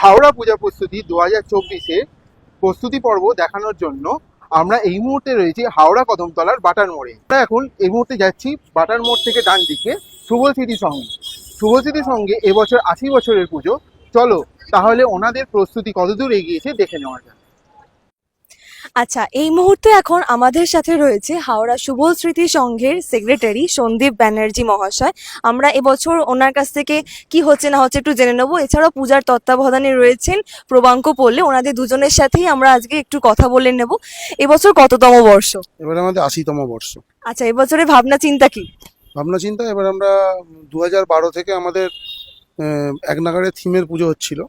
হাওড়া পূজা প্রস্তুতি 2024-এর প্রস্তুতি পর্ব দেখানোর জন্য আমরা এই মুহূর্তে রয়েছি হাওড়া কদমতলার বাটার মোড়ে। আমরা এখন এই মুহূর্তে যাচ্ছি বাটার মোড় থেকে ডান দিকে শুভস্মৃতি সঙ্গে। শুভস্মৃতি সঙ্গে এবছর 80 বছরের পুজো। চলো তাহলে ওনাদের প্রস্তুতি কতদূর এগিয়েছে দেখে নেওয়া যাক। আচ্ছা, এই মুহূর্তে এখন আমাদের সাথে রয়েছে হাওড়া শুভ স্মৃতি সংঘের সেক্রেটারি সন্দীপ ব্যানার্জি মহাশয়। আমরা এবছর ওনার কাছ থেকে কি হচ্ছে না হচ্ছে একটু জেনে নেবো। এছাড়াও পূজার তত্ত্বাবধানে রয়েছেন প্রবাঙ্ক পল্লে। ওনাদের দুজনের সাথেই আমরা আজকে একটু কথা বলে নেব। এবছর কততম বর্ষ? এবার আমাদের 80তম বর্ষ। আচ্ছা, এবছরের ভাবনা চিন্তা কি? ভাবনা চিন্তা এবার আমরা 2012 থেকে আমাদের এক নাগাড়ে থিমের পুজো হচ্ছিল।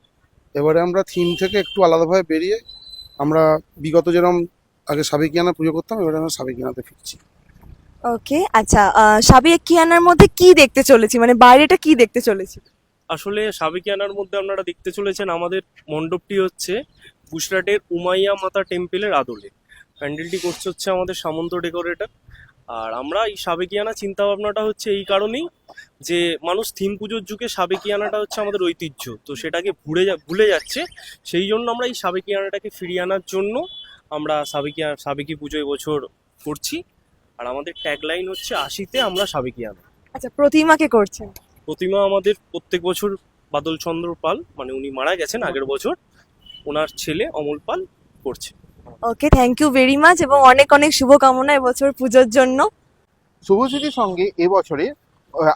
এবারে আমরা থিম থেকে একটু আলাদাভাবে বেরিয়ে আমরা বিগত যেরকম আগে সাবেকিয়ানা পুজো করতাম, এবারে আমরা সাবেকিয়ানাতে ফিরছি। ওকে, আচ্ছা, সাবেকিয়ানার মধ্যে কি দেখতে চলেছি, মানে বাইরেটা কি দেখতে চলেছি? আসলে সাবেকিয়ানার মধ্যে আপনারা দেখতে চলেছেন আমাদের মণ্ডপটি হচ্ছে গুজরাটের উমাইয়া মাতা টেম্পেলের আদলে। প্যান্ডেলটি করছে হচ্ছে আমাদের সামন্ত ডেকোরেটর। আর আমরা এই সাবেকিয়ানা চিন্তা ভাবনাটা হচ্ছে এই কারণেই যে মানুষ থিম পুজোর যুগে সাবেকিয়ানাটা হচ্ছে আমাদের ঐতিহ্য, তো সেটাকে ভুলে যাচ্ছে। সেই জন্য আমরা এই সাবেকিয়ানাটাকে ফিরিয়ে আনার জন্য আমরা সাবেকি পুজো এবছর করছি। আর আমাদের ট্যাগলাইন হচ্ছে 80তে আমরা সাবেকিয়ানা। আচ্ছা, প্রতিমাকে করছেন? প্রতিমা আমাদের প্রত্যেক বছর বাদল চন্দ্র পাল, মানে উনি মারা গেছেন আগের বছর, ওনার ছেলে অমল পাল করছে। ওকে, থ্যাংক ইউ ভেরি মাচ এবং অনেক অনেক শুভকামনা এবছর পুজোর জন্য। শুভস্মৃতির সঙ্গে এবছরের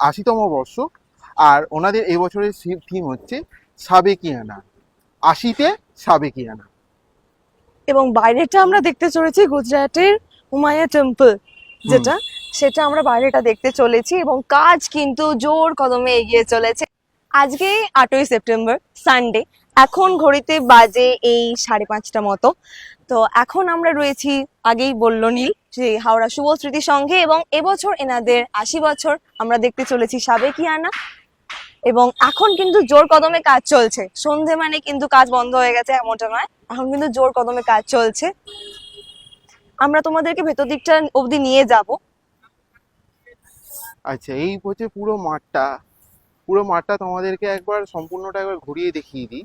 80তম বর্ষ, আর ওনাদের এবছরের থিম হচ্ছে সাবেকিয়ানা, 80তে সাবেকিয়ানা। এবং বাইরেটা আমরা দেখতে চলেছি গুজরাটের উমাইয়া টেম্পল, যেটা সেটা আমরা বাইরেটা দেখতে চলেছি এবং কাজ কিন্তু জোর কদমে এগিয়ে চলেছে। আজকে 8ই সেপ্টেম্বর, সানডে। এখন ঘড়িতে বাজে এই 5:30 মতো। তো এখন আমরা রয়েছি, আগেই বললো নীল, যে হাওড়া শুভ স্মৃতি সংঘে, এবং এবছর এনাদের 80 বছর। আমরা দেখতে চলেছি সাবেকিয়ানা এবং এখন কিন্তু জোর কদমে কাজ চলছে। সন্ধে মানে কিন্তু কাজ বন্ধ হয়ে গেছে এমনটা নয়, এখন কিন্তু জোর কদমে কাজ চলছে। আমরা তোমাদেরকে ভেতর দিকটা অবধি নিয়ে যাব। আচ্ছা, এই হচ্ছে পুরো মাঠটা তোমাদেরকে একবার সম্পূর্ণটা একবার ঘুরিয়ে দেখিয়ে দিই।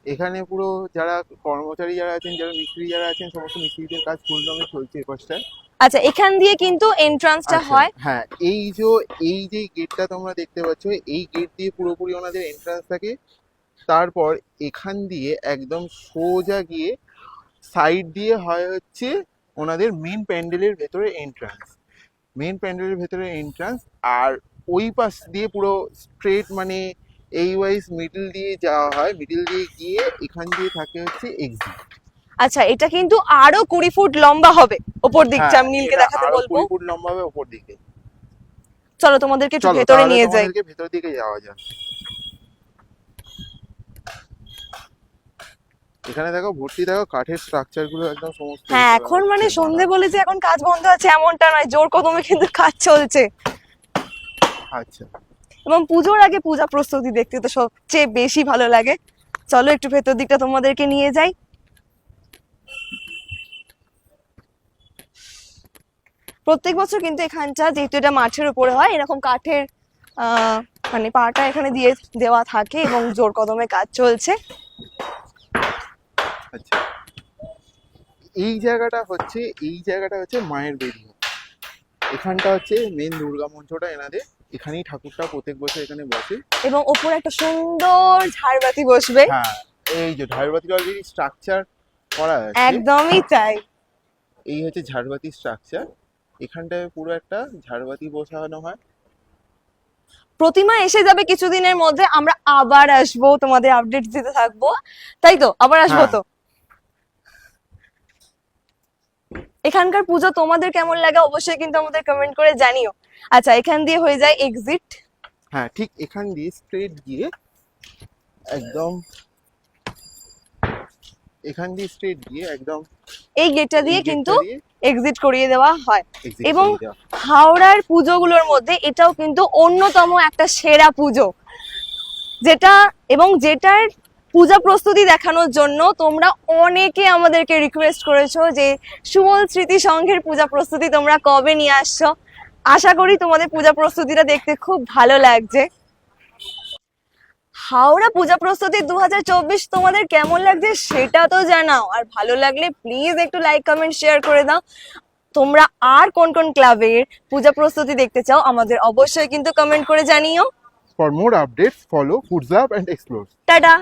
এখানে পুরো যারা কর্মচারী যারা আছেন, যারা মিস্ত্রি যারা আছেন, সমস্ত মিস্ত্রিদের কাজ ফুল রঙে চলছে এই পাশটায়। আচ্ছা, এখান দিয়ে কিন্তু এন্ট্রান্সটা হয়। হ্যাঁ, এই যে গেটটা তোমরা দেখতে পাচ্ছ, এই গেট দিয়ে পুরোপুরি ওনাদের এন্ট্রান্স থাকে। তারপর এখান দিয়ে একদম সোজা গিয়ে সাইড দিয়ে হয় হচ্ছে ওনাদের মেন প্যান্ডেলের ভেতরে এন্ট্রান্স। আর ওই পাশ দিয়ে পুরো স্ট্রেট, মানে এই ওয়াইজ মিডল দিয়ে যাওয়া হয়। মিডল দিয়ে গিয়ে এখান দিয়ে থাকে হচ্ছে এক্সিট। আচ্ছা, এটা কিন্তু আরো 20 ফুট লম্বা হবে ওপর দিকটা। আমি নীলকে দেখাতে বলবো। 20 ফুট লম্বা হবে ওপর দিকে। চলো তোমাদেরকে একটু চলো ভেতরে তাহলে নিয়ে যাই। তোমাদেরকে ভেতর দিকে যাওয়া যাক। এখানে দেখো ভর্তি, দেখো কাঠের স্ট্রাকচার গুলো একদম সমস্ত। হ্যাঁ, এখন মানে সন্ধে বলে যে এখন কাজ বন্ধ আছে এমনটা নয়, জোর কদমে কিন্তু কাজ চলছে। আচ্ছা, এবং পুজোর আগে পূজা প্রস্তুতি দেখতে তো সবচেয়ে বেশি ভালো লাগে। চলো একটু ভেতর দিকটা তোমাদেরকে নিয়ে যাই। প্রত্যেক বছর কিন্তু এখানটা, যেহেতু এটা মাঠের উপরে হয়, এরকম কাঠের মানে পাটা এখানে দিয়ে দেওয়া থাকে এবং জোর কদমে কাজ চলছে। আচ্ছা, এই জায়গাটা হচ্ছে মায়ের বেদি। এখানটা হচ্ছে মেন দুর্গা মঞ্চটা এনাদের। এখানেই ঠাকুরটা প্রত্যেক বছর এখানে বসে এবং ওপরে একটা সুন্দর ঝাড়বাতি বসবে। হ্যাঁ, এই যে ঝাড়বাতি অলরেডি স্ট্রাকচার করা আছে। একদমই তাই। এই হচ্ছে ঝাড়বাতি স্ট্রাকচার। এখানটায় পুরো একটা ঝাড়বাতি বসানো হয়। প্রতিমা এসে যাবে কিছুদিনের মধ্যে, আমরা আবার আসবো, তোমাদের আপডেট দিতে থাকবো, তাই তো? আবার আসবো তো। এখানকার পুজো তোমাদের কেমন লাগে অবশ্যই কিন্তু আমাদের কমেন্ট করে জানিও। আচ্ছা, এখান দিয়ে হয়ে যায় এক্সিট। হ্যাঁ, ঠিক এখান দিয়ে স্ট্রেট গিয়ে একদম এই গেটটা দিয়ে কিন্তু এক্সিট করিয়ে দেওয়া হয়। exit এবং করে দেওয়া। হাওড়ার পুজোগুলোর মধ্যে এটাও কিন্তু অন্যতম একটা সেরা পুজো, যেটার পূজা প্রস্তুতি দেখানোর জন্য তোমরা অনেকে আমাদেরকে রিকোয়েস্ট করেছো যে সুমল স্মৃতি সংঘের পূজা প্রস্তুতি তোমরা কবে নিয়ে আসছো। আশা করি তোমাদের পূজা প্রস্তুতিটা দেখতে খুব ভালো লাগছে। হাওড়া পূজা প্রস্তুতি 2024 তোমাদের কেমন লাগছে সেটা তো জানাও, আর ভালো লাগলে প্লিজ একটু লাইক কমেন্ট শেয়ার করে দাও। তোমরা আর কোন কোন ক্লাবের পূজা প্রস্তুতি দেখতে চাও আমাদের অবশ্যই কিন্তু কমেন্ট করে জানিও। For more updates, follow Foods Lab and Explore. Tata.